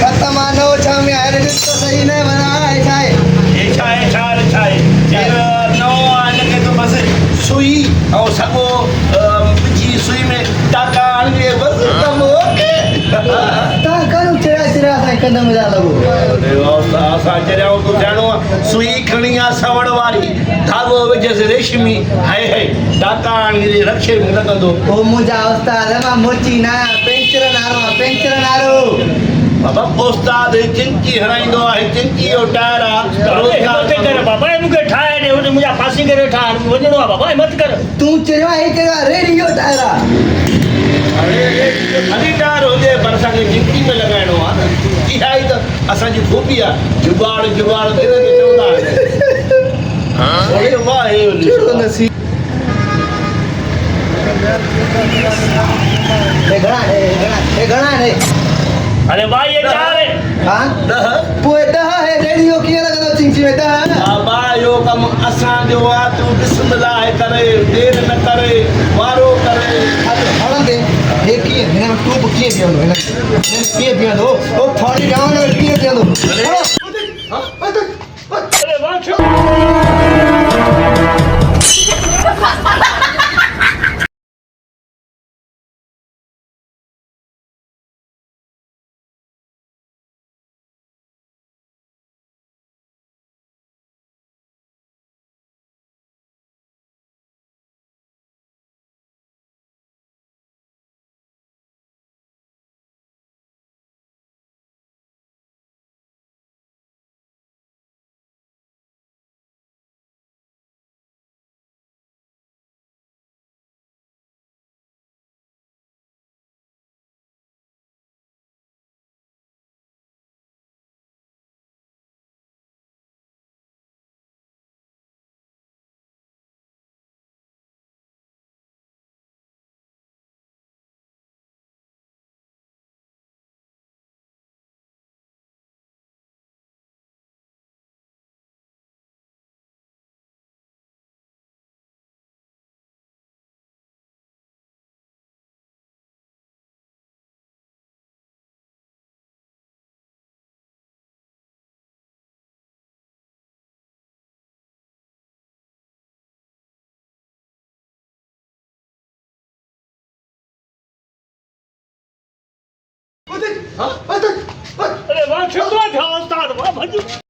खत्म आनो छामे आरे तो सही नहीं बना ऐसा है नओं हिनखे तो बसि सुई ऐं सॻो विझी सुई में टाका हणिजे बसि कमु ओके ता करू चिड़ा चिड़ा सा कदम जा लगो असां चरियाऊं तूं ॼाणो आहे सुई खणी आहे सवड़ वारी धाॻो विझसि रेशमी हाय हाय टाका हणिजे रखे में लॻंदो ओ मुजा उस्ताद मां मोची ना पेंचर नारो बाबा उस्ताद चिंकी हणाईंदो आहे चिंकी जो टायर आहे बाबा मूंखे ठाहे ॾे हुन मुंहिंजा फासी करे ठाहे वञिणो आहे बाबा हिमत कर तू चयो आहे कि रेडियो टायरा खाली टायर हुजे पर असांखे चिंकी में लॻाइणो आहे न इहा ई त असांजी खूबी आहे जुगाड़ जुगाड़ चवंदा आहिनि वाह चलो नसीब ए घणा ने अरे भाई ये चार है हां 10 पोइ 10 है रेडियो कीअं लॻंदो चिंची में 10 बाबा इहो कमु असांजो आहे तूं बिस्मिल्लाह करे देरि न करे वारो करे हणंदे हे कीअं हिन में टूब कीअं बीहंदो हिन कीअं बीहंदो ओ फाड़ी डाउन कीअं बीहंदो अरे वाह अरे वाह छुट्टा था उस्ताद वाह भजू